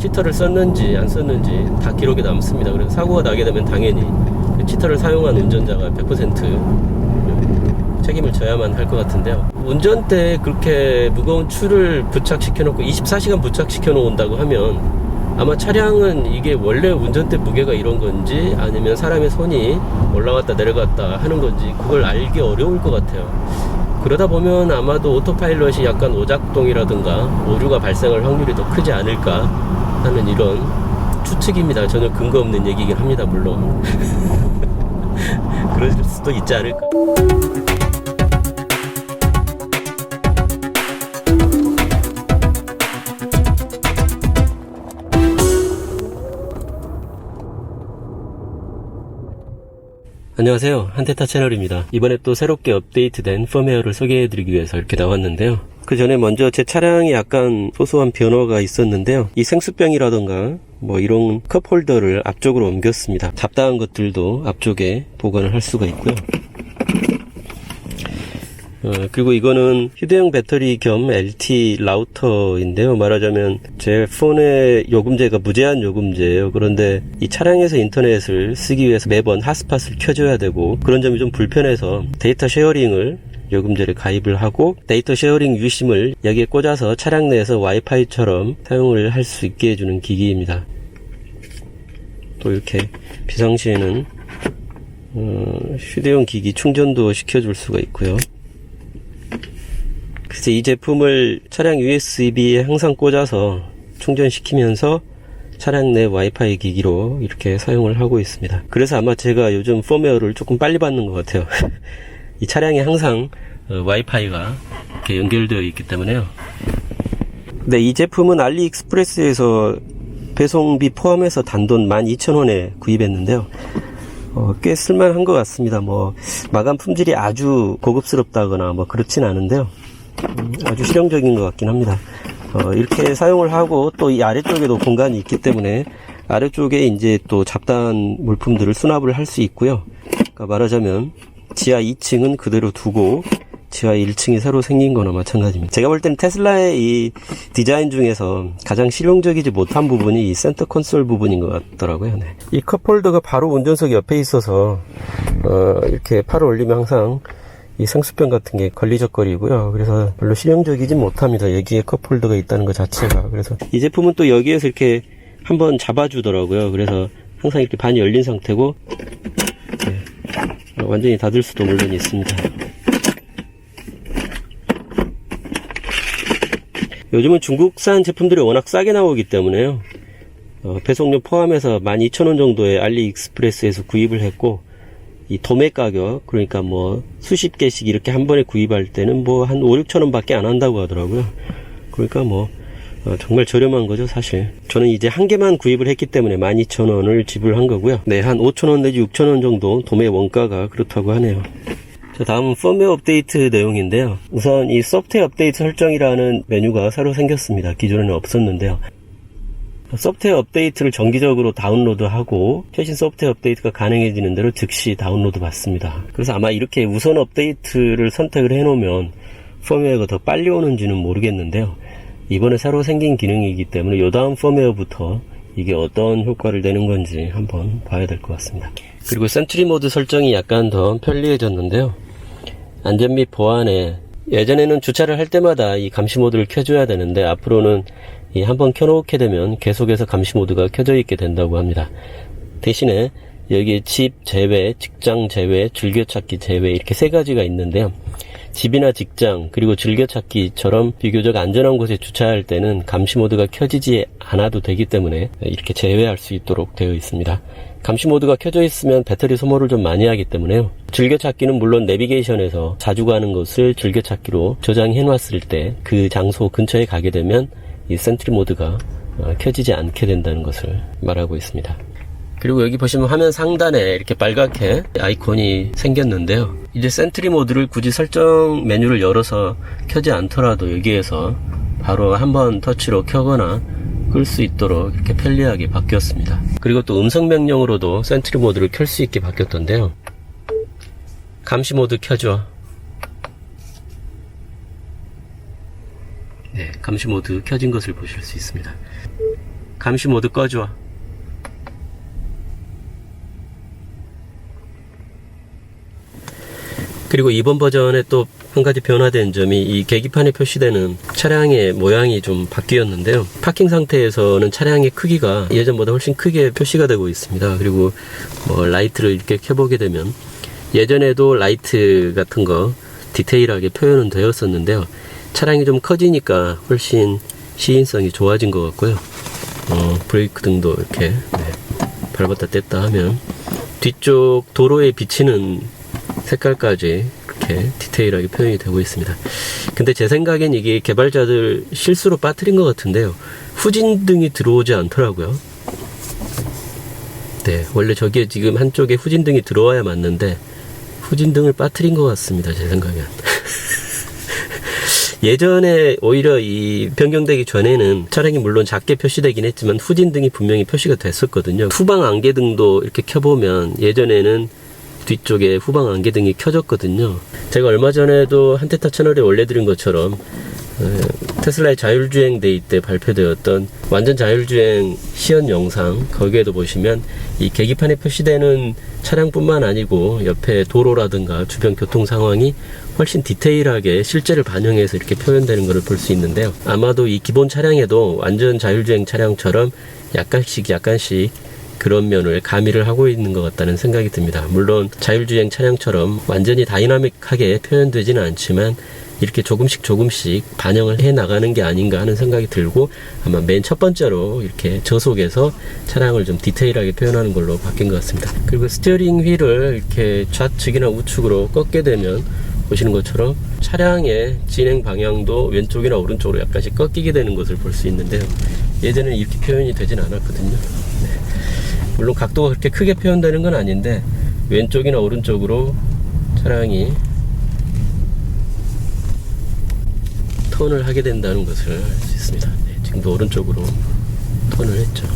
치터를 썼는지 안 썼는지 다 기록에 남습니다. 그래서 사고가 나게 되면 당연히 그 치터를 사용한 운전자가 100% 책임을 져야만 할 것 같은데요. 운전대에 그렇게 무거운 추를 부착시켜 놓고 24시간 부착시켜 놓은다고 하면 아마 차량은 이게 원래 운전대 무게가 이런 건지 아니면 사람의 손이 올라갔다 내려갔다 하는 건지 그걸 알기 어려울 것 같아요. 그러다 보면 아마도 오토파일럿이 약간 오작동이라든가 오류가 발생할 확률이 더 크지 않을까 하는 이런 추측입니다. 전혀 근거 없는 얘기긴 합니다. 물론 그럴 수도 있지 않을까. 안녕하세요, 한테타 채널입니다. 이번에 또 새롭게 업데이트된 펌웨어를 소개해드리기 위해서 이렇게 나왔는데요. 그 전에 먼저 제 차량에 약간 소소한 변화가 있었는데요. 이 생수병이라던가 뭐 이런 컵홀더를 앞쪽으로 옮겼습니다. 잡다한 것들도 앞쪽에 보관을 할 수가 있고요. 그리고 이거는 휴대용 배터리 겸 LT 라우터인데요. 말하자면 제 폰의 요금제가 무제한 요금제예요. 그런데 이 차량에서 인터넷을 쓰기 위해서 매번 핫스팟을 켜줘야 되고 그런 점이 좀 불편해서 데이터 쉐어링을 요금제를 가입을 하고 데이터 쉐어링 유심을 여기에 꽂아서 차량 내에서 와이파이처럼 사용을 할 수 있게 해주는 기기입니다. 또 이렇게 비상시에는 휴대용 기기 충전도 시켜줄 수가 있고요. 그래서 이 제품을 차량 USB에 항상 꽂아서 충전시키면서 차량 내 와이파이 기기로 이렇게 사용을 하고 있습니다. 그래서 아마 제가 요즘 펌웨어를 조금 빨리 받는 것 같아요. 이 차량에 항상 와이파이가 이렇게 연결되어 있기 때문에요. 네, 이 제품은 알리익스프레스에서 배송비 포함해서 단돈 12,000원에 구입했는데요. 꽤 쓸만한 것 같습니다. 뭐 마감 품질이 아주 고급스럽다거나 뭐 그렇진 않은데요. 아주 실용적인 것 같긴 합니다. 이렇게 사용을 하고 또 이 아래쪽에도 공간이 있기 때문에 아래쪽에 이제 또 잡다한 물품들을 수납을 할 수 있고요. 그러니까 말하자면 지하 2층은 그대로 두고 지하 1층이 새로 생긴 거나 마찬가지입니다. 제가 볼 때는 테슬라의 이 디자인 중에서 가장 실용적이지 못한 부분이 이 센터 콘솔 부분인 것 같더라고요. 네. 이 컵홀더가 바로 운전석 옆에 있어서 이렇게 팔을 올리면 항상 이 생수병 같은 게 걸리적거리고요. 그래서 별로 실용적이진 못합니다. 여기에 컵홀더가 있다는 것 자체가. 그래서 이 제품은 또 여기에서 이렇게 한번 잡아주더라고요. 그래서 항상 이렇게 반이 열린 상태고 네. 완전히 닫을 수도 물론 있습니다. 요즘은 중국산 제품들이 워낙 싸게 나오기 때문에요. 배송료 포함해서 12,000원 정도에 알리익스프레스에서 구입을 했고 이 도매 가격, 그러니까 뭐 수십 개씩 이렇게 한 번에 구입할 때는 뭐 한 5-6천원 밖에 안 한다고 하더라고요. 그러니까 뭐 정말 저렴한 거죠, 사실. 저는 이제 한 개만 구입을 했기 때문에 12,000원을 지불한 거고요. 네, 한 5,000원 내지 6,000원 정도 도매 원가가 그렇다고 하네요. 자, 다음은 펌웨어 업데이트 내용인데요. 우선 이 소프트웨어 업데이트 설정이라는 메뉴가 새로 생겼습니다. 기존에는 없었는데요. 소프트웨어 업데이트를 정기적으로 다운로드하고 최신 소프트웨어 업데이트가 가능해지는 대로 즉시 다운로드 받습니다. 그래서 아마 이렇게 우선 업데이트를 선택을 해놓으면 펌웨어가 더 빨리 오는지는 모르겠는데요. 이번에 새로 생긴 기능이기 때문에 요 다음 펌웨어부터 이게 어떤 효과를 내는 건지 한번 봐야 될 것 같습니다. 그리고 센트리 모드 설정이 약간 더 편리해졌는데요. 안전 및 보안에 예전에는 주차를 할 때마다 이 감시 모드를 켜줘야 되는데 앞으로는 한번 켜놓게 되면 계속해서 감시 모드가 켜져 있게 된다고 합니다. 대신에 여기에 집 제외, 직장 제외, 즐겨찾기 제외 이렇게 세 가지가 있는데요. 집이나 직장 그리고 즐겨찾기처럼 비교적 안전한 곳에 주차할 때는 감시 모드가 켜지지 않아도 되기 때문에 이렇게 제외할 수 있도록 되어 있습니다. 감시 모드가 켜져 있으면 배터리 소모를 좀 많이 하기 때문에요. 즐겨찾기는 물론 내비게이션에서 자주 가는 곳을 즐겨찾기로 저장해 놨을 때 그 장소 근처에 가게 되면 이 센트리 모드가 켜지지 않게 된다는 것을 말하고 있습니다. 그리고 여기 보시면 화면 상단에 이렇게 빨갛게 아이콘이 생겼는데요. 이제 센트리 모드를 굳이 설정 메뉴를 열어서 켜지 않더라도 여기에서 바로 한번 터치로 켜거나 끌 수 있도록 이렇게 편리하게 바뀌었습니다. 그리고 또 음성 명령으로도 센트리 모드를 켤 수 있게 바뀌었던데요. 감시 모드 켜줘. 네, 감시 모드 켜진 것을 보실 수 있습니다. 감시 모드 꺼줘. 그리고 이번 버전에 또 한 가지 변화된 점이 이 계기판에 표시되는 차량의 모양이 좀 바뀌었는데요. 파킹 상태에서는 차량의 크기가 예전보다 훨씬 크게 표시가 되고 있습니다. 그리고 뭐 라이트를 이렇게 켜보게 되면 예전에도 라이트 같은 거 디테일하게 표현은 되었었는데요. 차량이 좀 커지니까 훨씬 시인성이 좋아진 것 같고요. 브레이크 등도 이렇게 밟았다 뗐다 하면 뒤쪽 도로에 비치는 색깔까지 이렇게 디테일하게 표현이 되고 있습니다. 근데 제 생각엔 이게 개발자들 실수로 빠뜨린 것 같은데요. 후진등이 들어오지 않더라고요. 네, 원래 저기에 지금 한쪽에 후진등이 들어와야 맞는데 후진등을 빠뜨린 것 같습니다. 제 생각엔. 예전에 오히려 이 변경되기 전에는 차량이 물론 작게 표시되긴 했지만 후진등이 분명히 표시가 됐었거든요. 후방 안개등도 이렇게 켜보면 예전에는 뒤쪽에 후방 안개등이 켜졌거든요. 제가 얼마 전에도 한테타 채널에 올려드린 것처럼 테슬라의 자율주행 데이 때 발표되었던 완전 자율주행 시연 영상, 거기에도 보시면 이 계기판에 표시되는 차량뿐만 아니고 옆에 도로라든가 주변 교통 상황이 훨씬 디테일하게 실제를 반영해서 이렇게 표현되는 것을 볼 수 있는데요. 아마도 이 기본 차량에도 완전 자율주행 차량처럼 약간씩 그런 면을 가미를 하고 있는 것 같다는 생각이 듭니다. 물론 자율주행 차량처럼 완전히 다이나믹하게 표현되지는 않지만 이렇게 조금씩 반영을 해 나가는 게 아닌가 하는 생각이 들고, 아마 맨 첫 번째로 이렇게 저속에서 차량을 좀 디테일하게 표현하는 걸로 바뀐 것 같습니다. 그리고 스티어링 휠을 이렇게 좌측이나 우측으로 꺾게 되면 보시는 것처럼 차량의 진행 방향도 왼쪽이나 오른쪽으로 약간씩 꺾이게 되는 것을 볼 수 있는데요. 예전에는 이렇게 표현이 되진 않았거든요. 네. 물론 각도가 그렇게 크게 표현되는 건 아닌데 왼쪽이나 오른쪽으로 차량이 턴을 하게 된다는 것을 알 수 있습니다. 네, 지금도 오른쪽으로 턴을 했죠.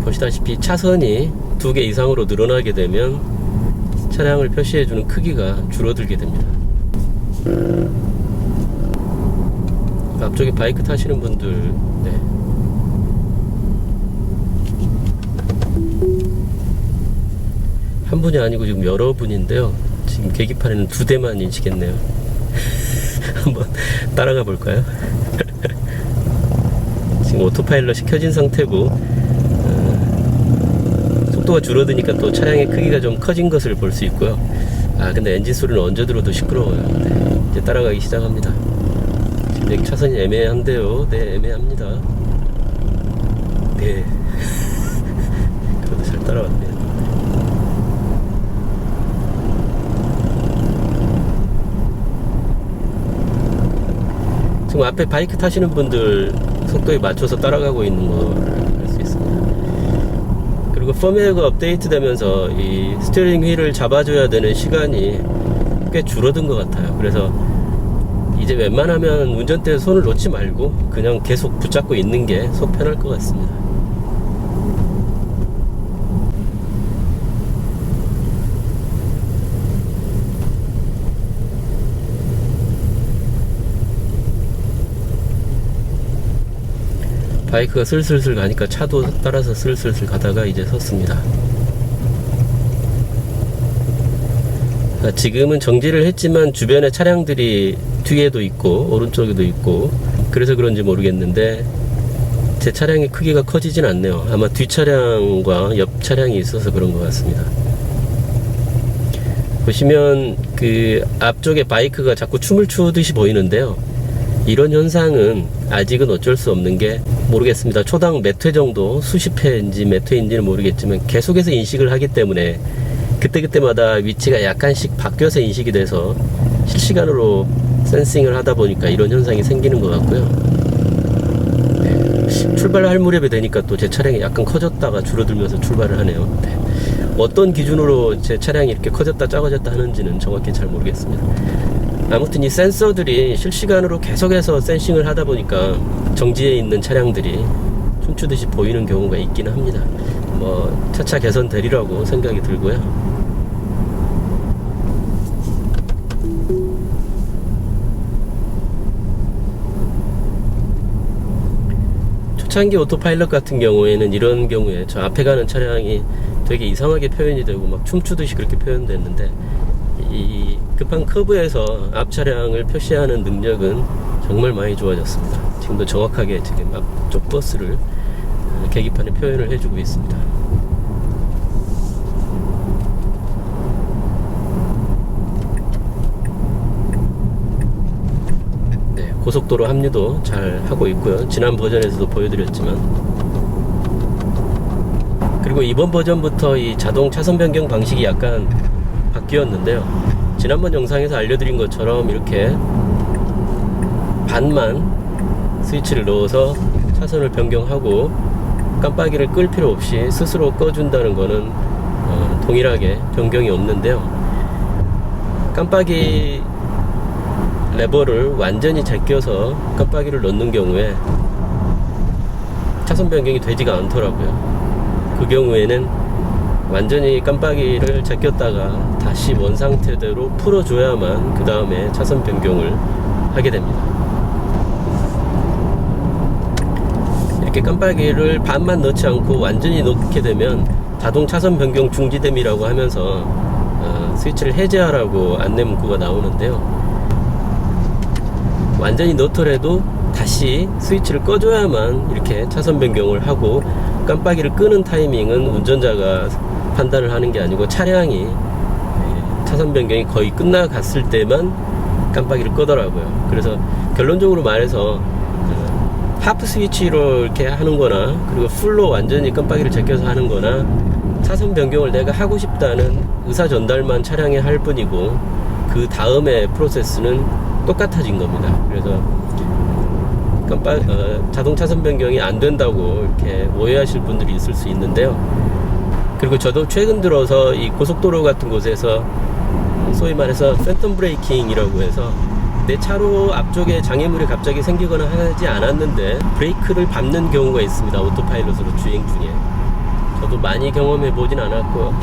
보시다시피 차선이 2개 이상으로 늘어나게 되면 차량을 표시해주는 크기가 줄어들게 됩니다. 앞쪽에 바이크 타시는 분들, 네. 한 분이 아니고 지금 여러 분인데요. 지금 계기판에는 2대만 인식했네요. 한번 따라가 볼까요? 지금 오토파일럿이 켜진 상태고 속도가 줄어드니까 또 차량의 크기가 좀 커진 것을 볼 수 있고요. 근데 엔진 소리는 언제 들어도 시끄러워요. 네, 이제 따라가기 시작합니다. 지금 여기 차선이 애매한데요. 네, 애매합니다. 네. 그래도 잘 따라왔네요. 지금 앞에 바이크 타시는 분들 속도에 맞춰서 따라가고 있는 걸 알 수 있습니다. 그리고 펌웨어가 업데이트 되면서 이 스티어링 휠을 잡아줘야 되는 시간이 꽤 줄어든 것 같아요. 그래서 이제 웬만하면 운전대에 손을 놓지 말고 그냥 계속 붙잡고 있는 게 속 편할 것 같습니다. 바이크가 슬슬슬 가니까 차도 따라서 슬슬슬 가다가 이제 섰습니다. 지금은 정지를 했지만 주변에 차량들이 뒤에도 있고 오른쪽에도 있고 그래서 그런지 모르겠는데 제 차량의 크기가 커지진 않네요. 아마 뒷차량과 옆 차량이 있어서 그런 것 같습니다. 보시면 그 앞쪽에 바이크가 자꾸 춤을 추듯이 보이는데요. 이런 현상은 아직은 어쩔 수 없는 게 모르겠습니다. 초당 몇 회 정도, 수십 회인지 몇 회인지는 모르겠지만 계속해서 인식을 하기 때문에 그때그때마다 위치가 약간씩 바뀌어서 인식이 돼서 실시간으로 센싱을 하다 보니까 이런 현상이 생기는 것 같고요. 네. 출발할 무렵에 되니까 또 제 차량이 약간 커졌다가 줄어들면서 출발을 하네요. 네. 어떤 기준으로 제 차량이 이렇게 커졌다 작아졌다 하는지는 정확히 잘 모르겠습니다. 아무튼 이 센서들이 실시간으로 계속해서 센싱을 하다 보니까 정지해 있는 차량들이 춤추듯이 보이는 경우가 있긴 합니다. 뭐 차차 개선되리라고 생각이 들고요. 초창기 오토파일럿 같은 경우에는 이런 경우에 저 앞에 가는 차량이 되게 이상하게 표현이 되고 막 춤추듯이 그렇게 표현됐는데, 이 급한 커브에서 앞 차량을 표시하는 능력은 정말 많이 좋아졌습니다. 지금도 정확하게 지금 앞쪽 버스를 계기판에 표현을 해주고 있습니다. 네, 고속도로 합류도 잘 하고 있고요. 지난 버전에서도 보여드렸지만, 그리고 이번 버전부터 이 자동 차선 변경 방식이 약간 바뀌었는데요. 지난번 영상에서 알려드린 것처럼 이렇게 반만 스위치를 넣어서 차선을 변경하고 깜빡이를 끌 필요 없이 스스로 꺼준다는 거는 동일하게 변경이 없는데요. 깜빡이 레버를 완전히 제껴서 깜빡이를 넣는 경우에 차선 변경이 되지가 않더라고요. 그 경우에는 완전히 깜빡이를 제꼈다가 다시 원 상태대로 풀어줘야만 그 다음에 차선 변경을 하게 됩니다. 이렇게 깜빡이를 반만 넣지 않고 완전히 넣게 되면 자동 차선 변경 중지됨이라고 하면서 스위치를 해제하라고 안내 문구가 나오는데요. 완전히 넣더라도 다시 스위치를 꺼줘야만 이렇게 차선 변경을 하고, 깜빡이를 끄는 타이밍은 운전자가 판단을 하는 게 아니고 차량이 차선 변경이 거의 끝나갔을 때만 깜빡이를 끄더라고요. 그래서 결론적으로 말해서 하프 스위치로 이렇게 하는 거나, 그리고 풀로 완전히 깜빡이를 제껴서 하는 거나, 차선 변경을 내가 하고 싶다는 의사 전달만 차량에 할 뿐이고 그 다음에 프로세스는 똑같아진 겁니다. 그래서 자동 차선 변경이 안 된다고 이렇게 오해하실 분들이 있을 수 있는데요. 그리고 저도 최근 들어서 이 고속도로 같은 곳에서 소위 말해서 팬텀 브레이킹이라고 해서 내 차로 앞쪽에 장애물이 갑자기 생기거나 하지 않았는데 브레이크를 밟는 경우가 있습니다. 오토파일럿으로 주행 중에. 저도 많이 경험해 보진 않았고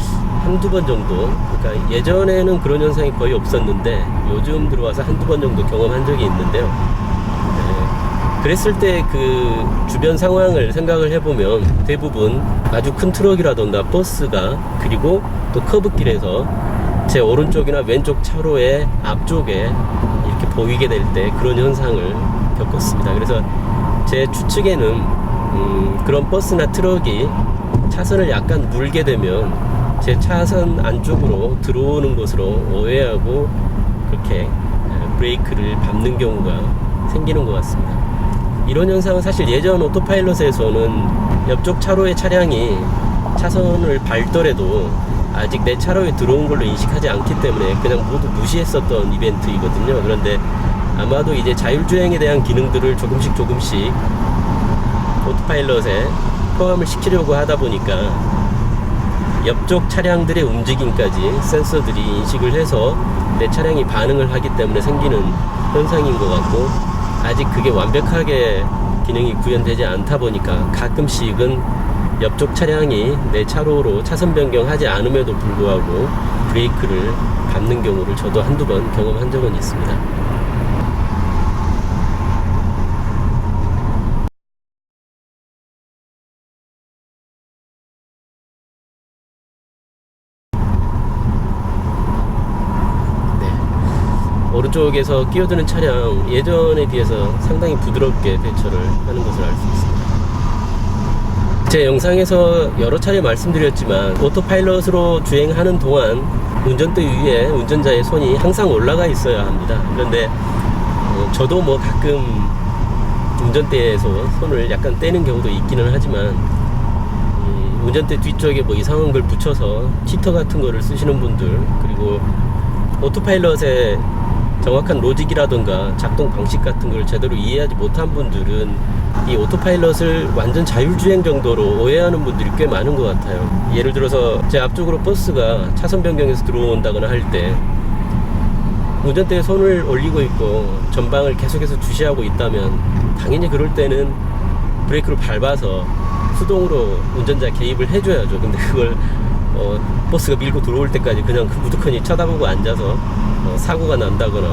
한두 번 정도, 그러니까 예전에는 그런 현상이 거의 없었는데 요즘 들어와서 한두 번 정도 경험한 적이 있는데요. 그랬을 때 그 주변 상황을 생각을 해보면 대부분 아주 큰 트럭이라던가 버스가, 그리고 또 커브길에서 제 오른쪽이나 왼쪽 차로의 앞쪽에 이렇게 보이게 될 때 그런 현상을 겪었습니다. 그래서 제 추측에는 그런 버스나 트럭이 차선을 약간 물게 되면 제 차선 안쪽으로 들어오는 것으로 오해하고 그렇게 브레이크를 밟는 경우가 생기는 것 같습니다. 이런 현상은 사실 예전 오토파일럿에서는 옆쪽 차로의 차량이 차선을 밟더라도 아직 내 차로에 들어온 걸로 인식하지 않기 때문에 그냥 모두 무시했었던 이벤트이거든요. 그런데 아마도 이제 자율주행에 대한 기능들을 조금씩 오토파일럿에 포함을 시키려고 하다 보니까 옆쪽 차량들의 움직임까지 센서들이 인식을 해서 내 차량이 반응을 하기 때문에 생기는 현상인 것 같고, 아직 그게 완벽하게 기능이 구현되지 않다 보니까 가끔씩은 옆쪽 차량이 내 차로로 차선 변경하지 않음에도 불구하고 브레이크를 밟는 경우를 저도 한두 번 경험한 적은 있습니다. 오른쪽에서 끼어드는 차량, 예전에 비해서 상당히 부드럽게 대처를 하는 것을 알 수 있습니다. 제 영상에서 여러 차례 말씀드렸지만 오토파일럿으로 주행하는 동안 운전대 위에 운전자의 손이 항상 올라가 있어야 합니다. 그런데 저도 뭐 가끔 운전대에서 손을 약간 떼는 경우도 있기는 하지만, 운전대 뒤쪽에 뭐 이상한 걸 붙여서 히터 같은 거를 쓰시는 분들, 그리고 오토파일럿의 정확한 로직이라던가 작동 방식 같은 걸 제대로 이해하지 못한 분들은 이 오토파일럿을 완전 자율주행 정도로 오해하는 분들이 꽤 많은 것 같아요. 예를 들어서 제 앞쪽으로 버스가 차선 변경해서 들어온다거나 할 때 운전대에 손을 올리고 있고 전방을 계속해서 주시하고 있다면 당연히 그럴 때는 브레이크를 밟아서 수동으로 운전자 개입을 해줘야죠. 근데 그걸 버스가 밀고 들어올 때까지 그냥 그 우두커니 쳐다보고 앉아서 사고가 난다거나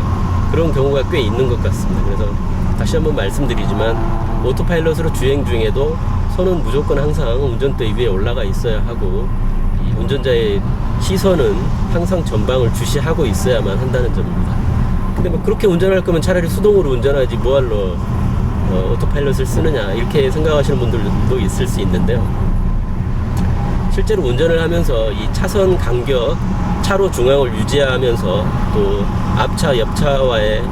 그런 경우가 꽤 있는 것 같습니다. 그래서 다시 한번 말씀드리지만 오토파일럿으로 주행 중에도 손은 무조건 항상 운전대 위에 올라가 있어야 하고, 이 운전자의 시선은 항상 전방을 주시하고 있어야만 한다는 점입니다. 근데 뭐 그렇게 운전할 거면 차라리 수동으로 운전하지 뭐할로 오토파일럿을 쓰느냐, 이렇게 생각하시는 분들도 있을 수 있는데요. 실제로 운전을 하면서 이 차선 간격, 차로 중앙을 유지하면서 또 앞차, 옆차와의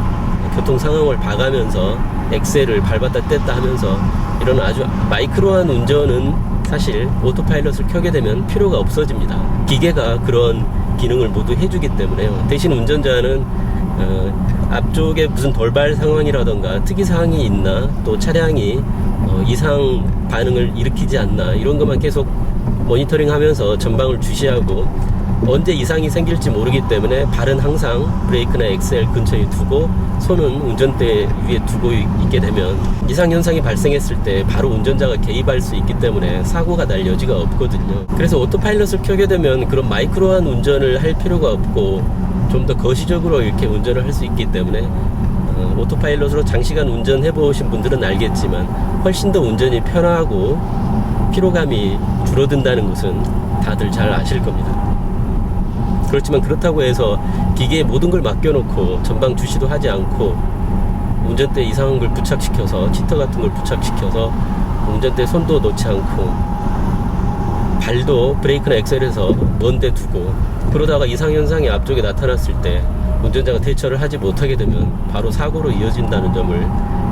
교통 상황을 봐가면서 엑셀을 밟았다 뗐다 하면서 이런 아주 마이크로한 운전은 사실 오토파일럿을 켜게 되면 필요가 없어집니다. 기계가 그런 기능을 모두 해주기 때문에요. 대신 운전자는 앞쪽에 무슨 돌발 상황이라던가 특이사항이 있나, 또 차량이 이상 반응을 일으키지 않나, 이런 것만 계속 모니터링 하면서 전방을 주시하고, 언제 이상이 생길지 모르기 때문에 발은 항상 브레이크나 엑셀 근처에 두고 손은 운전대 위에 두고 있게 되면 이상현상이 발생했을 때 바로 운전자가 개입할 수 있기 때문에 사고가 날 여지가 없거든요. 그래서 오토파일럿을 켜게 되면 그런 마이크로한 운전을 할 필요가 없고 좀 더 거시적으로 이렇게 운전을 할 수 있기 때문에 오토파일럿으로 장시간 운전해 보신 분들은 알겠지만 훨씬 더 운전이 편하고 피로감이 줄어든다는 것은 다들 잘 아실 겁니다. 그렇지만 그렇다고 해서 기계에 모든 걸 맡겨놓고 전방 주시도 하지 않고 운전대 이상한 걸 부착시켜서, 치터 같은 걸 부착시켜서 운전대 손도 놓지 않고 발도 브레이크나 엑셀에서 먼 데 두고, 그러다가 이상현상이 앞쪽에 나타났을 때 운전자가 대처를 하지 못하게 되면 바로 사고로 이어진다는 점을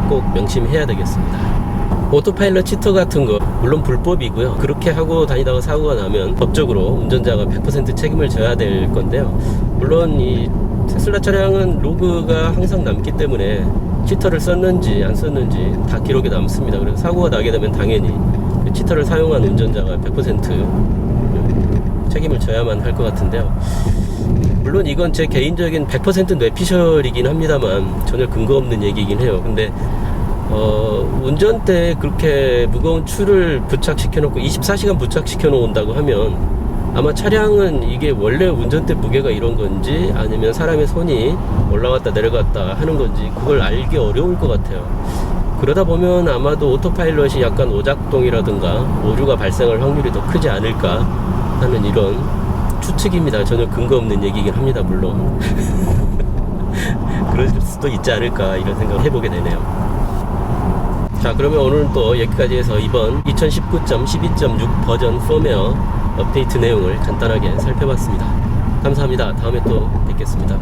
꼭 명심해야 되겠습니다. 오토파일럿 치터 같은 거 물론 불법이고요. 그렇게 하고 다니다가 사고가 나면 법적으로 운전자가 100% 책임을 져야 될 건데요. 물론 이 테슬라 차량은 로그가 항상 남기 때문에 치터를 썼는지 안 썼는지 다 기록에 남습니다. 그래서 사고가 나게 되면 당연히 치터를 사용한 운전자가 100% 책임을 져야만 할 것 같은데요. 물론 이건 제 개인적인 100% 뇌피셜이긴 합니다만 전혀 근거 없는 얘기이긴 해요. 근데 운전대에 그렇게 무거운 추를 부착시켜 놓고 24시간 부착시켜 놓은다고 하면 아마 차량은 이게 원래 운전대 무게가 이런 건지 아니면 사람의 손이 올라갔다 내려갔다 하는 건지 그걸 알기 어려울 것 같아요. 그러다 보면 아마도 오토파일럿이 약간 오작동이라든가 오류가 발생할 확률이 더 크지 않을까 하는 이런 추측입니다. 전혀 근거 없는 얘기긴 합니다. 물론 그럴 수도 있지 않을까 이런 생각을 해보게 되네요. 자, 그러면 오늘은 또 여기까지 해서 이번 2019.12.6 버전 펌웨어 업데이트 내용을 간단하게 살펴봤습니다. 감사합니다. 다음에 또 뵙겠습니다.